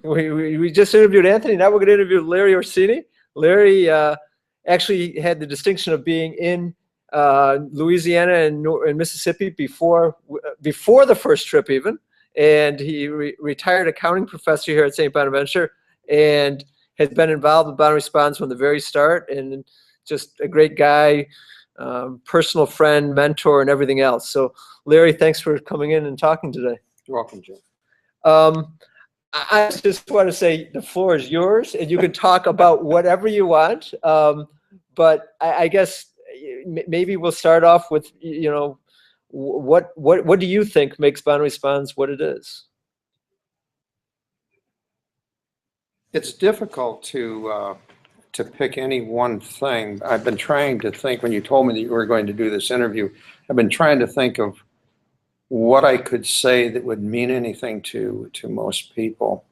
We just interviewed Anthony. Now we're going to interview Larry Orsini. Larry actually had the distinction of being in Louisiana and Mississippi before the first trip even, and he retired accounting professor here at St. Bonaventure, and has been involved with BonaResponds from the very start, and just a great guy, personal friend, mentor, and everything else. So, Larry, thanks for coming in and talking today. You're welcome, Jim. I just want to say the floor is yours, and you can talk about whatever you want. But I guess maybe we'll start off with, you know, what do you think makes BonaResponds what it is? It's difficult to pick any one thing. I've been trying to think, when you told me that you were going to do this interview, I've been trying to think of what I could say that would mean anything to most people.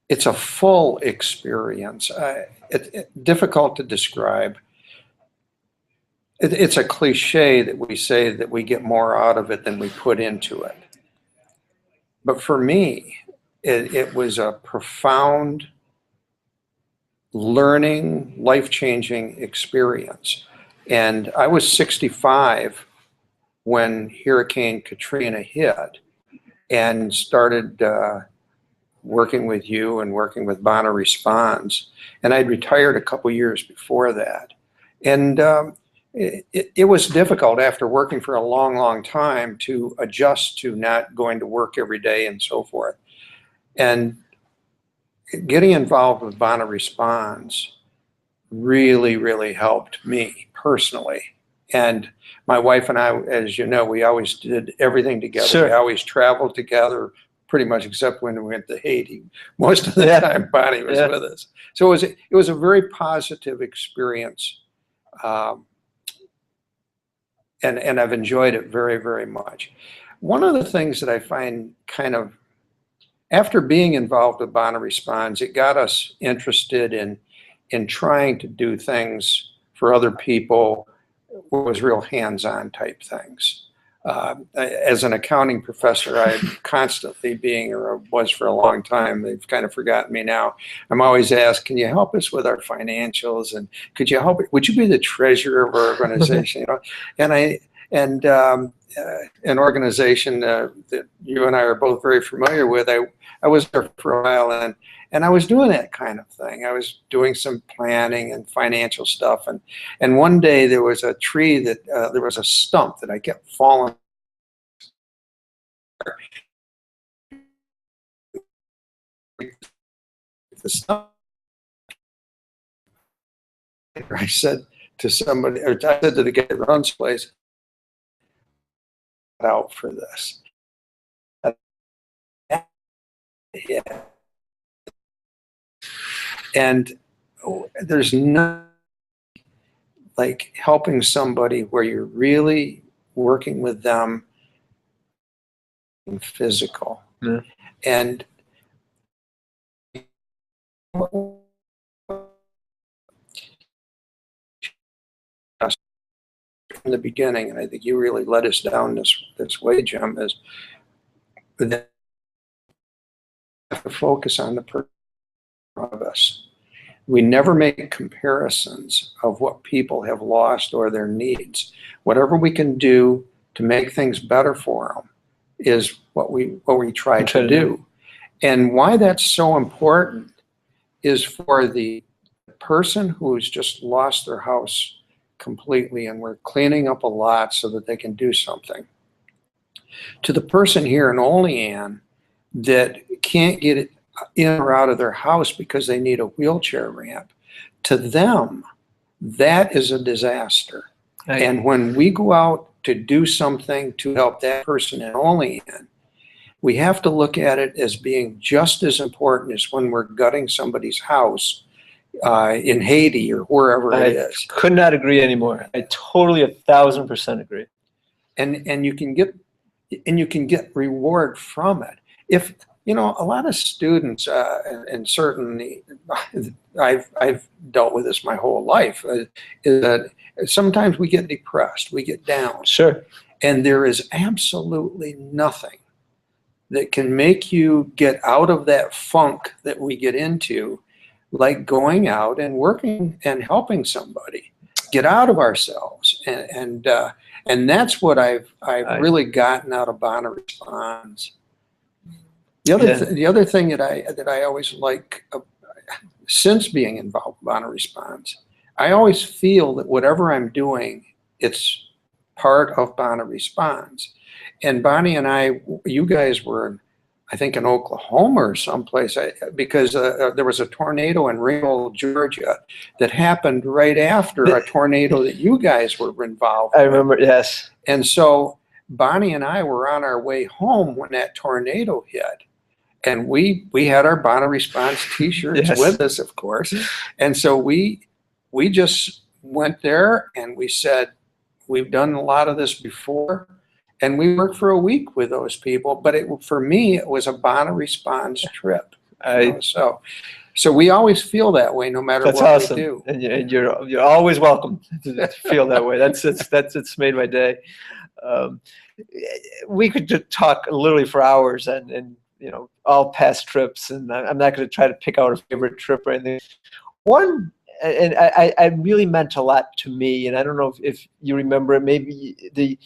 It's a full experience. It's difficult to describe. It's a cliche that we say that we get more out of it than we put into it. But for me, it was a profound, learning, life-changing experience. And I was 65 when Hurricane Katrina hit, and started working with you and working with BonaResponds. And I'd retired a couple years before that. And it was difficult after working for a long, long time to adjust to not going to work every day and so forth. And getting involved with BonaResponds really, really helped me personally. And my wife and I, as you know, we always did everything together. Sure. We always traveled together, pretty much, except when we went to Haiti. Most of the time, Bonnie was with us. So it was a very positive experience. And I've enjoyed it very, very much. One of the things that I find kind of, after being involved with BonaResponds, it got us interested in trying to do things for other people, was real hands-on type things. As an accounting professor, I'm constantly being, or was for a long time, they've kind of forgotten me now, I'm always asked, can you help us with our financials? And could you help, would you be the treasurer of our organization? You know, and an organization that you and I are both very familiar with, I was there for a while, and I was doing that kind of thing. I was doing some planning and financial stuff. And one day there was a tree that, there was a stump that I kept falling. The stump. I said to somebody, or I said to the guy that runs the place, out for this. Yeah. And there's nothing like helping somebody where you're really working with them in physical. Yeah. And from the beginning, and I think you really led us down this way, Jim, is that we have to focus on the person of us. We never make comparisons of what people have lost or their needs. Whatever we can do to make things better for them is what we try to do. And why that's so important is for the person who's just lost their house completely and we're cleaning up a lot so that they can do something. To the person here in Olean that can't get it in or out of their house because they need a wheelchair ramp, to them, that is a disaster. Right. And when we go out to do something to help that person in Olean, we have to look at it as being just as important as when we're gutting somebody's house in Haiti or wherever it is. I could not agree anymore. I totally 1,000% agree. And you can get reward from it. If you know, a lot of students, and certainly I've dealt with this my whole life, is that sometimes we get depressed, we get down. Sure. And there is absolutely nothing that can make you get out of that funk that we get into, like going out and working and helping somebody get out of ourselves. And that's what I've really gotten out of BonaResponds. The other thing that I always like, since being involved in BonaResponds, I always feel that whatever I'm doing, it's part of BonaResponds. And Bonnie and I, you guys were, I think, in Oklahoma or someplace, because there was a tornado in Ringgold, Georgia, that happened right after a tornado that you guys were involved in. I remember, yes. And so Bonnie and I were on our way home when that tornado hit. And we had our BonaResponds t-shirts with us, of course. And so we just went there and we said, we've done a lot of this before. And we worked for a week with those people. But for me, it was a BonaResponds trip. So we always feel that way no matter what we do. And you're always welcome to feel that way. It's made my day. We could just talk literally for hours and you know, all past trips, and I'm not going to try to pick out a favorite trip or anything. One, and I really meant a lot to me, and I don't know if you remember it, maybe the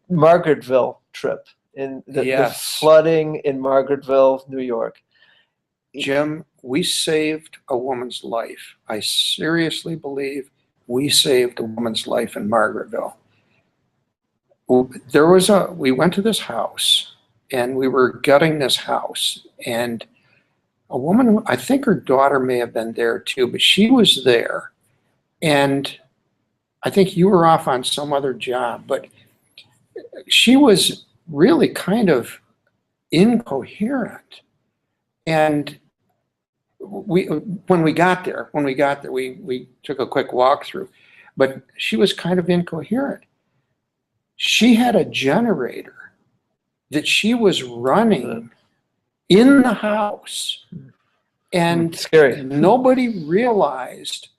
Margaretville trip, and the flooding in Margaretville, New York. Jim, we saved a woman's life. I seriously believe we saved a woman's life in Margaretville. We went to this house, and we were gutting this house, and a woman, I think her daughter may have been there too, but she was there, and I think you were off on some other job, but she was really kind of incoherent. And when we got there, we took a quick walkthrough, but she was kind of incoherent. She had a generator that she was running in the house, and scary. Nobody realized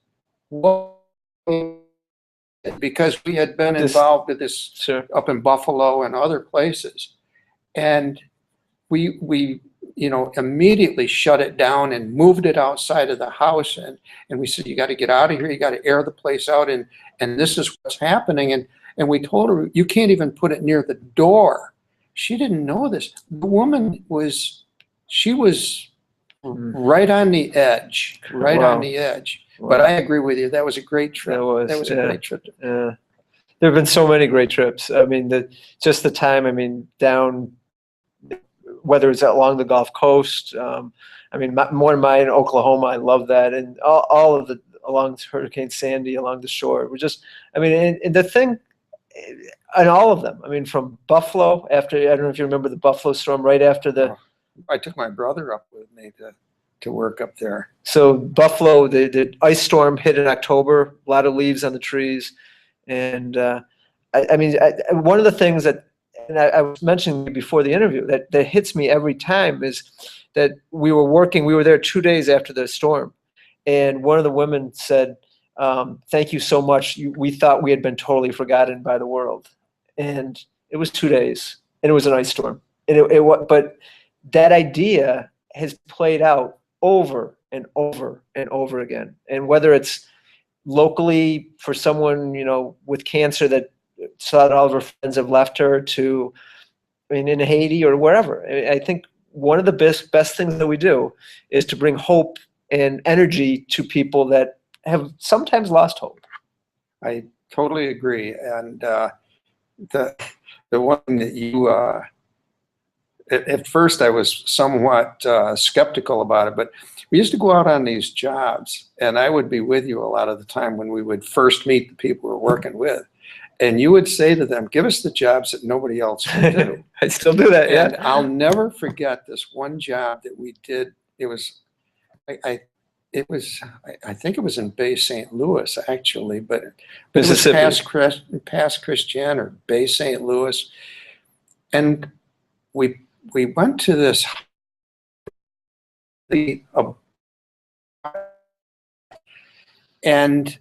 what, because we had been involved with this up in Buffalo and other places, and we immediately shut it down and moved it outside of the house, and we said, you got to get out of here, you got to air the place out, and this is what's happening, and we told her, you can't even put it near the door. She didn't know this. The woman was right on the edge, on the edge. Wow. But I agree with you. That was a great trip. That was a great trip. There have been so many great trips. I mean, just the time, I mean, down, whether it's along the Gulf Coast, I mean, more of mine in Oklahoma, I love that. And all of the, along Hurricane Sandy, along the shore. We're just, I mean, and the thing, and all of them. I mean, from Buffalo, after, I don't know if you remember the Buffalo storm, right after the... I took my brother up with me to work up there. So Buffalo, the ice storm hit in October, a lot of leaves on the trees. And I mean, one of the things that, and I was mentioning before the interview, that hits me every time is that we were there 2 days after the storm. And one of the women said, thank you so much. We thought we had been totally forgotten by the world. And it was 2 days, and it was an ice storm. And but that idea has played out over and over and over again. And whether it's locally for someone, with cancer that saw that all of her friends have left her, to, I mean, in Haiti or wherever, I think one of the best things that we do is to bring hope and energy to people that have sometimes lost hope. I totally agree. And the one that you, at first I was somewhat skeptical about it, but we used to go out on these jobs, and I would be with you a lot of the time when we would first meet the people we're working with. And you would say to them, give us the jobs that nobody else can do. I still do that, yeah. And I'll never forget this one job that we did. It was, I think it was in Bay St. Louis, actually, but it was past Christian or Bay St. Louis. And we went to this, and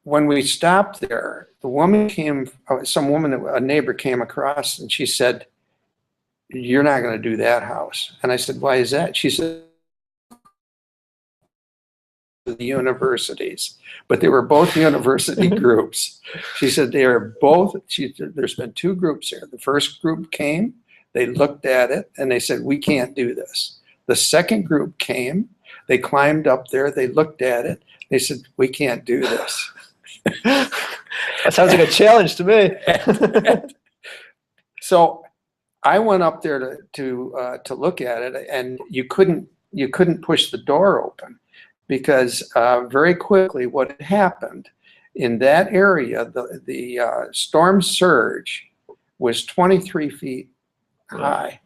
when we stopped there, the woman came, a neighbor came across, and she said, you're not going to do that house. And I said, why is that? She said, the universities, but they were both university groups. She said they are both, she said, there's been two groups here. The first group came, they looked at it and they said, we can't do this. The second group came, they climbed up there, they looked at it, they said, we can't do this. That sounds like a challenge to me. So I went up there to look at it, and you couldn't push the door open, because very quickly what had happened in that area, the storm surge was 23 feet high,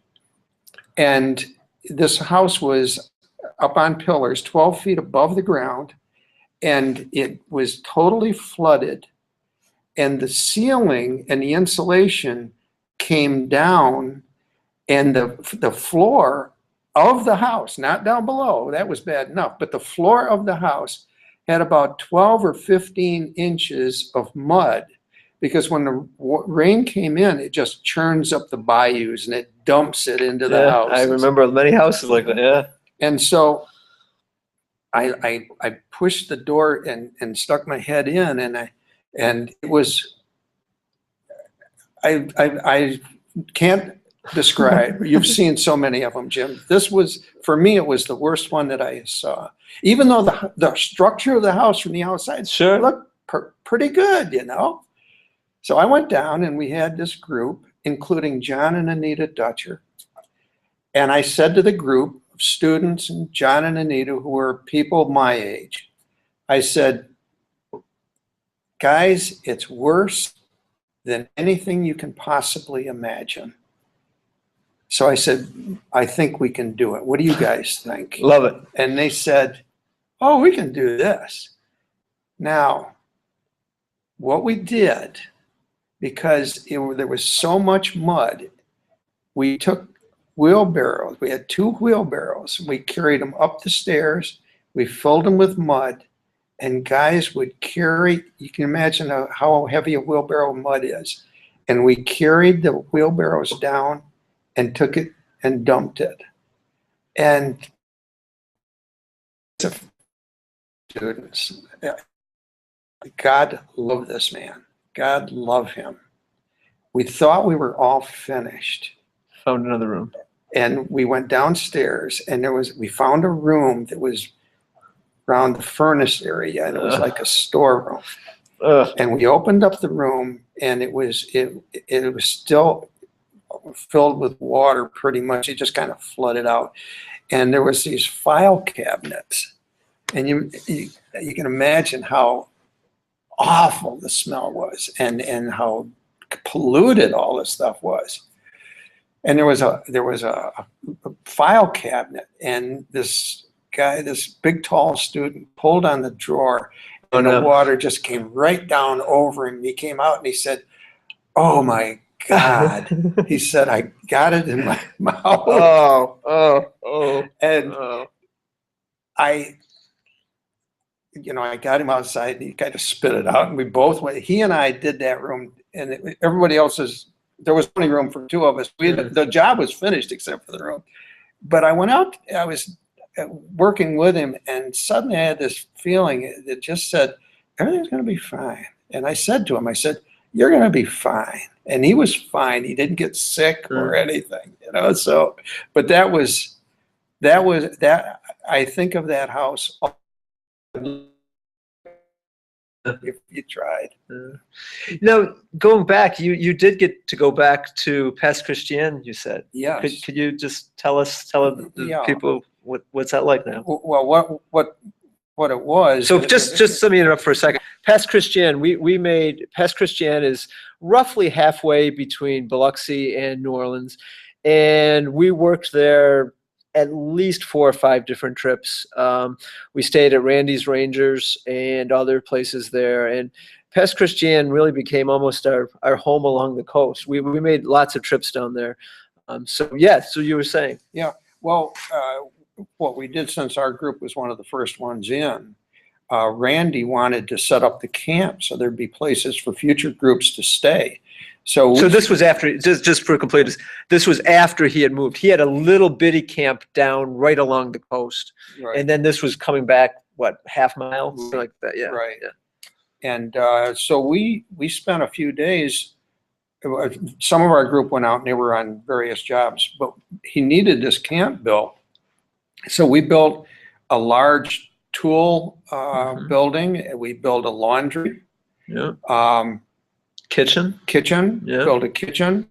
and this house was up on pillars 12 feet above the ground, and it was totally flooded, and the ceiling and the insulation came down, and the floor of the house, not down below, that was bad enough, but the floor of the house had about 12 or 15 inches of mud, because when the rain came in, it just churns up the bayous and it dumps it into the house. I remember many houses like that, yeah. And so I pushed the door and stuck my head in, and it was, I can't describe. You've seen so many of them, Jim. This was, for me, it was the worst one that I saw. Even though the structure of the house from the outside Sure looked pretty good, you know. So I went down, and we had this group, including John and Anita Dutcher. And I said to the group of students and John and Anita, who were people my age, I said, guys, it's worse than anything you can possibly imagine. So I said, I think we can do it. What do you guys think? Love it. And they said, oh, we can do this. Now, what we did, because there was so much mud, we took wheelbarrows. We had 2 wheelbarrows. We carried them up the stairs. We filled them with mud. And guys would carry, you can imagine how heavy a wheelbarrow of mud is. And we carried the wheelbarrows down and took it and dumped it. And students, God love this man. God love him. We thought we were all finished. Found another room. And we went downstairs, and we found a room that was around the furnace area, and it was like a storeroom. And we opened up the room, and it was still filled with water pretty much. It just kind of flooded out. And there was these file cabinets. And you can imagine how awful the smell was, and how polluted all this stuff was. And there was a file cabinet, and this guy, this big tall student, pulled on the drawer, and the water just came right down over him. He came out and he said, oh my God. He said, I got it in my mouth. And I got him outside, and he kind of spit it out, and we both went. He and I did that room, and everybody else's, there was only room for 2 of us. The job was finished except for the room. But I went out, I was working with him, and suddenly I had this feeling that just said, everything's going to be fine. And I said to him, I said, you're going to be fine. And he was fine. He didn't get sick or anything, so, but that was, I think of that house if you tried. Now, going back, you did get to go back to Pass Christian, you said. Yes. Could you just tell the people what's that like now? Well, what it was. So just let me interrupt for a second. Pass Christian, we made, Pass Christian is roughly halfway between Biloxi and New Orleans, and we worked there at least 4 or 5 different trips. We stayed at Randy's Rangers and other places there, and Pass Christian really became almost our home along the coast. We made lots of trips down there. So you were saying. Yeah, well, what we did, since our group was one of the first ones in, Randy wanted to set up the camp so there'd be places for future groups to stay. So, So this was after, just for completeness, this was after he had moved. He had a little bitty camp down right along the coast. right, And then this was coming back, what, half mile? Something like that, yeah. right. Yeah. And so we spent a few days. Some of our group went out and they were on various jobs, but he needed this camp built. So we built a large tool building. We built a laundry. Yeah. Kitchen, Yeah. built a kitchen.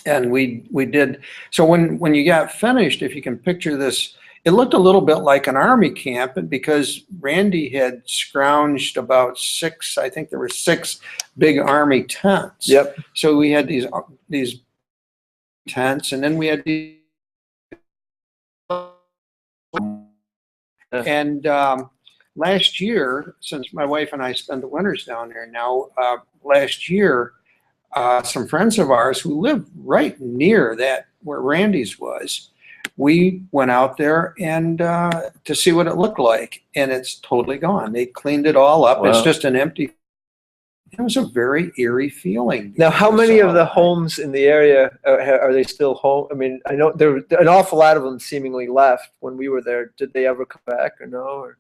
And we did, so when you got finished, if you can picture this, it looked a little bit like an army camp, and because Randy had scrounged about I think there were 6 big army tents. Yep. So we had these tents, and then we had these, and last year, since my wife and I spend the winters down there now, last year, some friends of ours who live right near that where Randy's was, we went out there and to see what it looked like, and it's totally gone. They cleaned it all up. Wow. It's just an empty. It was a very eerie feeling. Now, how many of the homes in the area are they still home? I mean, I know there an awful lot of them seemingly left when we were there. Did they ever come back or no? Or?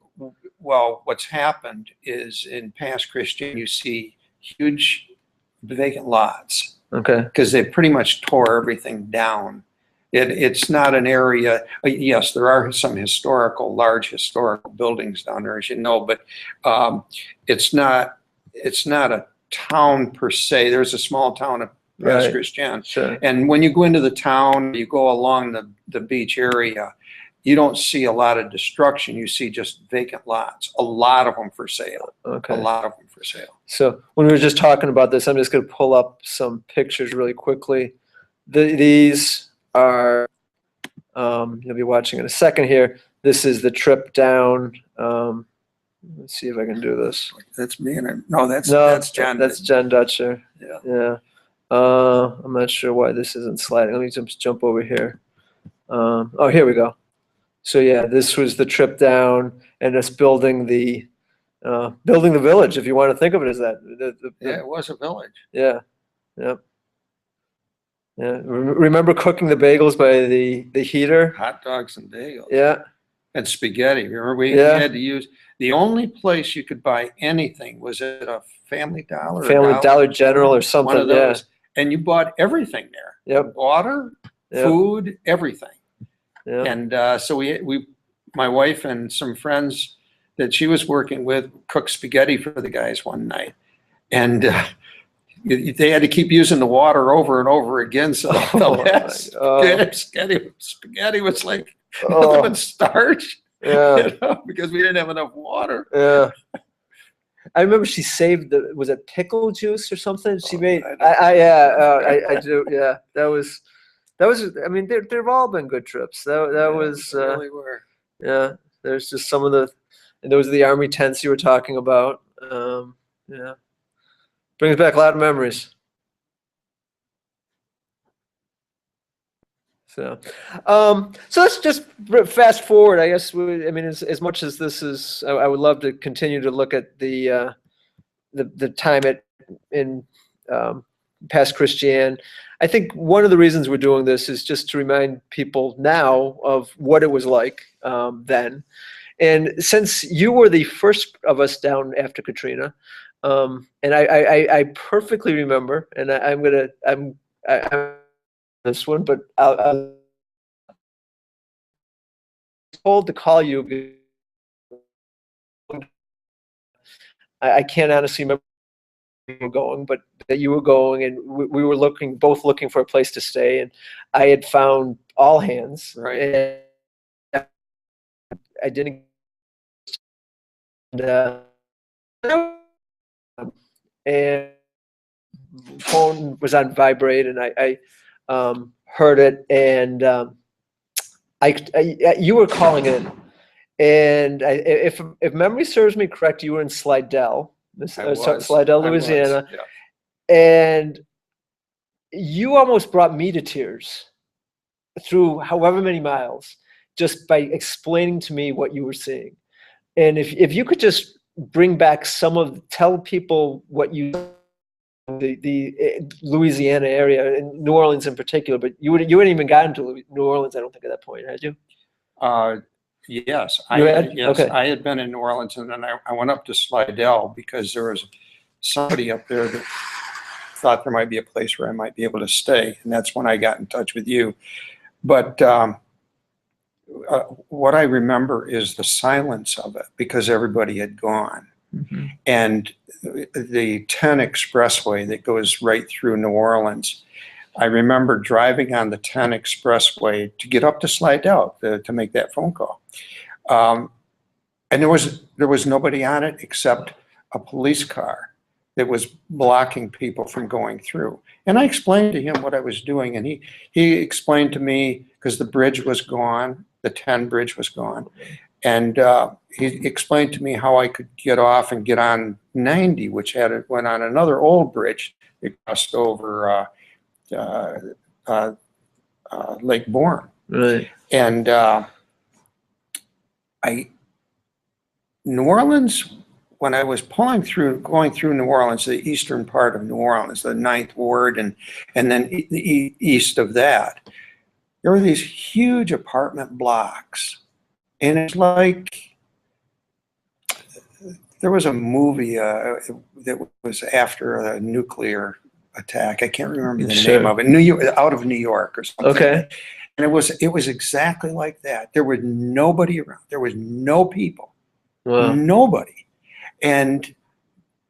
Well, what's happened is in Pass Christian, you see huge vacant lots. Okay. Because they pretty much tore everything down. It's not an area, yes, there are some large historical buildings down there, as you know, but it's not a town per se. There's a small town of Pass Christian. Sure. And when you go into the town, you go along the beach area, you don't see a lot of destruction. You see just vacant lots, a lot of them for sale. Okay. A lot of them for sale. So when we were just talking about this, I'm just going to pull up some pictures really quickly. These are, you'll be watching in a second here. This is the trip down. Let's see if I can do this. That's me and that's John. That's John Dutcher. Yeah. Yeah. I'm not sure why this isn't sliding. Let me just jump over here. Oh, here we go. So yeah, this was the trip down and us building the village, if you want to think of it as that. Yeah, it was a village. Yeah. Yep. Yeah. Remember cooking the bagels by the heater? Hot dogs and bagels. Yeah. And spaghetti. Remember, we had to use, the only place you could buy anything was at a Family Dollar. Family Dollar General or something. One of those. Yeah. And you bought everything there. Yep. Water, food, everything. Yeah. And so my wife and some friends that she was working with cooked spaghetti for the guys one night. And they had to keep using the water over and over again. So the last spaghetti was like nothing but starch. Yeah. You know, because we didn't have enough water. Yeah. I remember she saved was it pickle juice or something? She made, I do. Yeah. That was, I mean, they've all been good trips. That was, they really were. Yeah. There's just some of and those are the army tents you were talking about. Yeah. Brings back a lot of memories. So let's just fast forward. I guess I mean, as much as this is, I would love to continue to look at the time in Pass Christian. I think one of the reasons we're doing this is just to remind people now of what it was like then. And since you were the first of us down after Katrina, and I perfectly remember, and I'm this one, but I'm told to call you. I can't honestly remember where you were going, but that you were going, and we were both looking for a place to stay, and I had found All Hands, Right. And I didn't. And phone was on vibrate, and I heard it, and you were calling in, and if memory serves me correct, you were in Slidell, Louisiana, and you almost brought me to tears through however many miles just by explaining to me what you were seeing. And if you could just bring back tell people what you the Louisiana area, and New Orleans in particular. But you hadn't even gotten to New Orleans, I don't think, at that point, had you? Yes, You had? yes, Okay. I had been in New Orleans, and then I went up to Slidell because there was somebody up there that thought there might be a place where I might be able to stay, and that's when I got in touch with you. But what I remember is the silence of it because everybody had gone. Mm-hmm. And the 10 expressway that goes right through New Orleans, I remember driving on the 10 expressway to get up to Slidell to make that phone call. And there was nobody on it except a police car that was blocking people from going through. And I explained to him what I was doing, and he explained to me, because the bridge was gone, the 10 bridge was gone, and he explained to me how I could get off and get on 90, which went on another old bridge that crossed over Lake Bourne. Right. And New Orleans, when I was going through New Orleans, the eastern part of New Orleans, the Ninth Ward, and then the east of that, there were these huge apartment blocks. And it's like, there was a movie that was after a nuclear attack. I can't remember the name of it. Out of New York or something. Okay. And it was exactly like that. There was nobody around. There was no people. Wow. Nobody. And,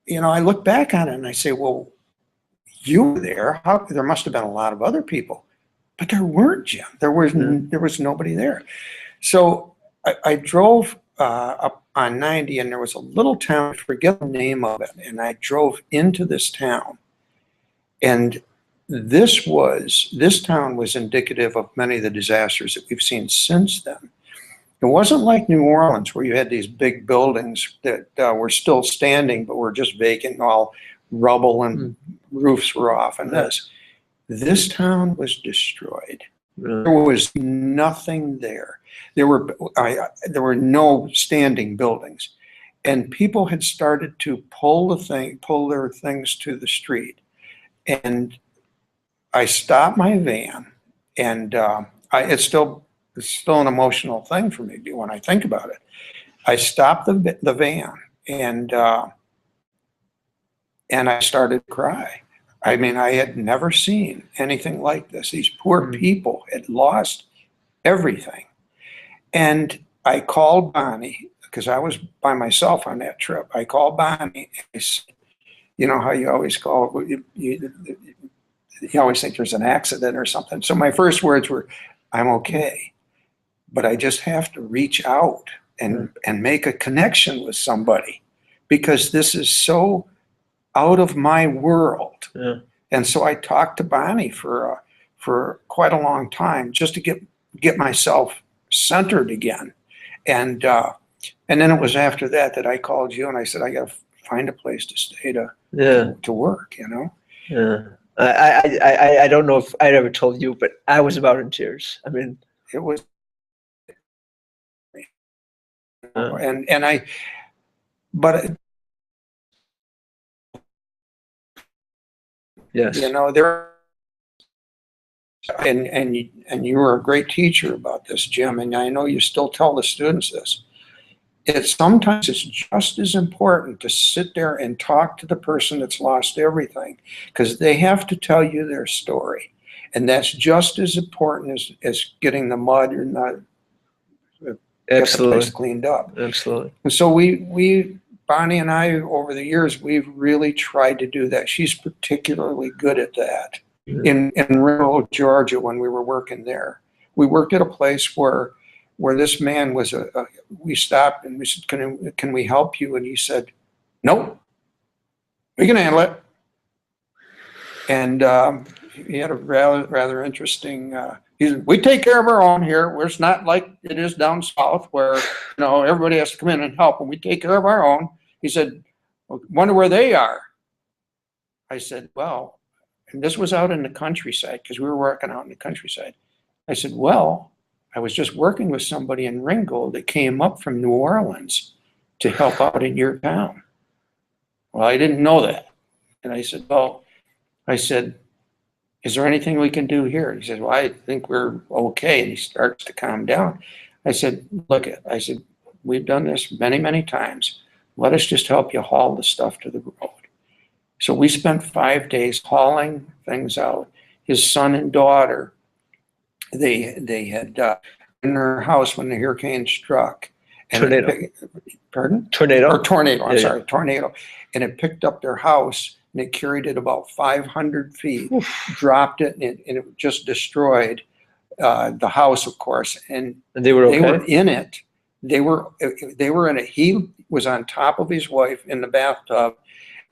you know, I look back on it and I say, well, you were there. There must have been a lot of other people. But there weren't, Jim. There was nobody there. So I drove up on 90, and there was a little town, I forget the name of it, and I drove into this town. And this town was indicative of many of the disasters that we've seen since then. It wasn't like New Orleans, where you had these big buildings that were still standing, but were just vacant, all rubble, and roofs were off, and this. This town was destroyed. There was nothing there. There were no standing buildings, and people had started to pull their things to the street. And I stopped my van, and it's still an emotional thing for me when I think about it. I stopped the van, and I started to cry. I mean, I had never seen anything like this. These poor people had lost everything. And I called Bonnie, because I was by myself on that trip. I called Bonnie, and I said, you know how you always call, you always think there's an accident or something. So my first words were, I'm okay, but I just have to reach out and make a connection with somebody, because this is so out of my world. Yeah. And so I talked to Bonnie for quite a long time, just to get myself centered again. And then it was after that I called you, and I said, I got to find a place to stay to work, you know? Yeah. I don't know if I'd ever told you, but I was about in tears. I mean, it was, yes, you know, and you were a great teacher about this, Jim, and I know you still tell the students this. Sometimes it's just as important to sit there and talk to the person that's lost everything, because they have to tell you their story. And that's just as important as getting the mud and get the place cleaned up. Absolutely. And so Bonnie and I, over the years, we've really tried to do that. She's particularly good at that. In rural Georgia, when we were working there, we worked at a place where this man was we stopped and we said, can we help you? And he said, nope, we can handle it. And he had a rather interesting, he said, we take care of our own here. It's not like it is down south where, you know, everybody has to come in and help, and we take care of our own. He said, well, wonder where they are. I said, well, and this was out in the countryside, because we were working out in the countryside. I said, well, I was just working with somebody in Ringgold that came up from New Orleans to help out in your town. Well, I didn't know that. And I said, well, I said, is there anything we can do here? He says, well, I think we're okay. And he starts to calm down. I said, look, I said, we've done this many, many times. Let us just help you haul the stuff to the road. So we spent 5 days hauling things out. His son and daughter, they had in their house when the hurricane struck. And Tornado. Pardon? Tornado. Or tornado, I'm Yeah, sorry, tornado. And it picked up their house and it carried it about 500 feet, dropped it, and it just destroyed the house, of course. And And they were okay? they were in it. They were in it. He was on top of his wife in the bathtub,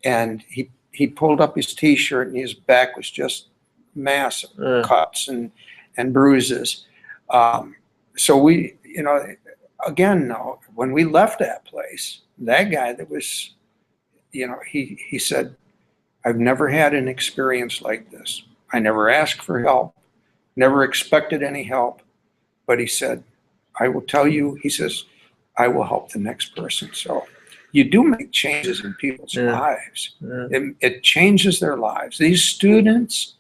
and he pulled up his T-shirt, and his back was just massive cuts and bruises. So we, again, though, when we left that place, that guy that was, he said, I've never had an experience like this. I never asked for help, never expected any help. But he said, I will tell you, he says, I will help the next person. So you do make changes in people's lives. It changes their lives. These students,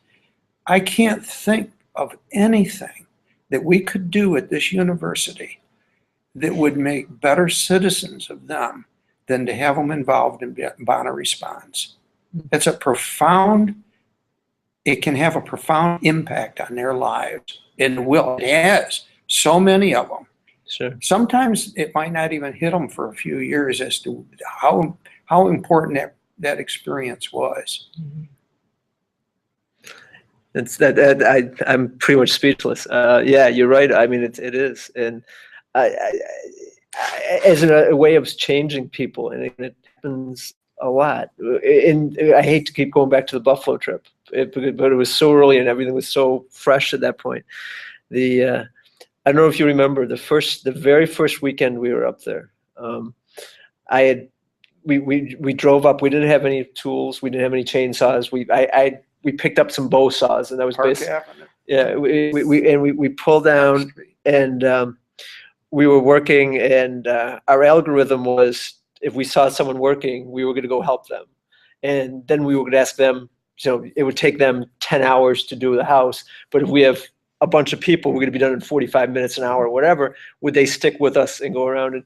I can't think of anything that we could do at this university that would make better citizens of them than to have them involved in BonaResponds. It's it can have a profound impact on their lives. It has. So many of them. Sure. Sometimes it might not even hit them for a few years as to how important that experience was. It's I'm pretty much speechless. Yeah, you're right. I mean, it is, and as a way of changing people, and it happens a lot. And I hate to keep going back to the Buffalo trip, but it was so early and everything was so fresh at that point. I don't know if you remember the very first weekend we were up there. We drove up. We didn't have any tools. We didn't have any chainsaws. We picked up some bow saws, and that was basically, yeah. We pulled down, and we were working, and our algorithm was, if we saw someone working, we were going to go help them, and then we would ask them. So it would take them 10 hours to do the house, but if we have a bunch of people, we're going to be done in 45 minutes, an hour, whatever. Would they stick with us and go around? And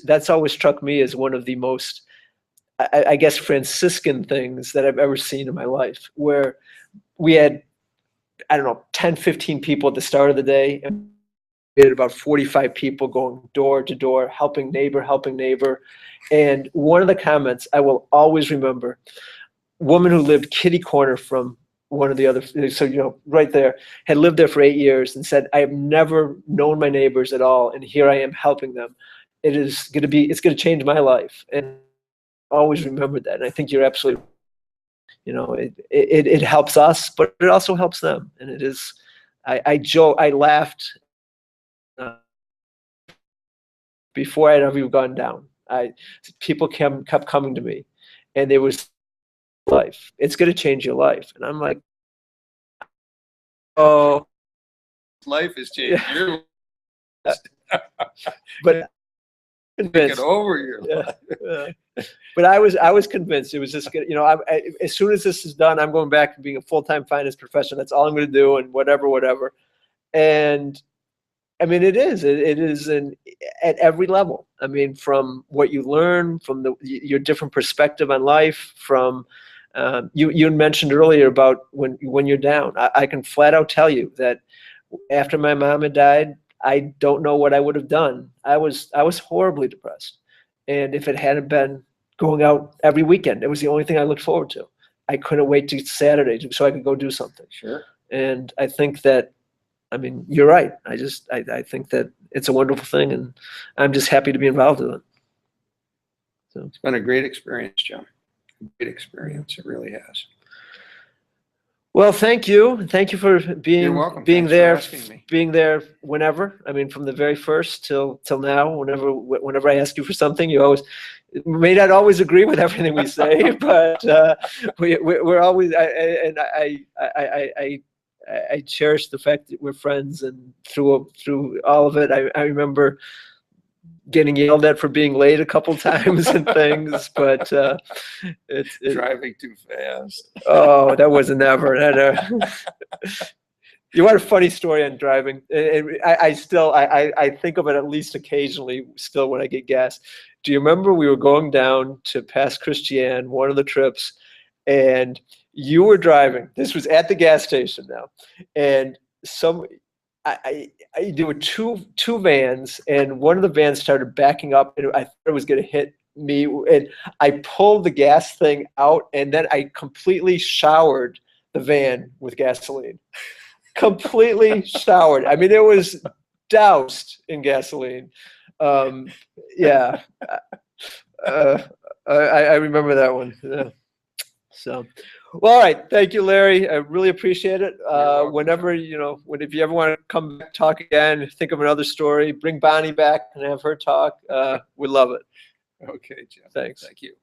that's always struck me as one of the most, I guess, Franciscan things that I've ever seen in my life, where we had, I don't know, 10, 15 people at the start of the day, and we had about 45 people going door to door, helping neighbor. And one of the comments I will always remember, woman who lived kitty corner from one of the other, so, right there, had lived there for 8 years and said, I have never known my neighbors at all, and here I am helping them. It's going to change my life. And always remembered that. And I think you're absolutely, it helps us, but it also helps them. And it is, I laughed before I'd ever gone down. People kept coming to me, and there was life. It's going to change your life. And I'm like, oh, life has changed your but convinced. Get over your life. But I was convinced it was just good. As soon as this is done, I'm going back to being a full-time finance professional. That's all I'm going to do, and whatever. And I mean, it is at every level. I mean, from what you learn, from your different perspective on life, from you mentioned earlier about when you're down. I can flat out tell you that after my mom had died, I don't know what I would have done. I was horribly depressed, and if it hadn't been going out every weekend, it was the only thing I looked forward to. I couldn't wait to Saturday so I could go do something. Sure. And I think that, I mean, you're right. I think that it's a wonderful thing, and I'm just happy to be involved in it. So it's been a great experience, Jim. Great experience. It really has. Well, thank you. Thank you for being there whenever. I mean, from the very first till now, whenever I ask you for something, you always may not always agree with everything we say, but we're always. I cherish the fact that we're friends, and through all of it, I remember getting yelled at for being late a couple times and things, but Driving too fast. oh, that wasn't ever. You want a funny story on driving? And I think of it at least occasionally still when I get gas. Do you remember we were going down to Pass Christian, one of the trips, and you were driving. This was at the gas station now, and there were two vans, and one of the vans started backing up, and I thought it was going to hit me, and I pulled the gas thing out, and then I completely showered the van with gasoline. Completely showered. I mean, it was doused in gasoline. Yeah, I remember that one. Yeah. So, well, all right. Thank you, Larry. I really appreciate it. Whenever, if you ever want to come back, talk again, think of another story, bring Bonnie back and have her talk. We'd love it. Okay, Jeff. Thanks. Thank you.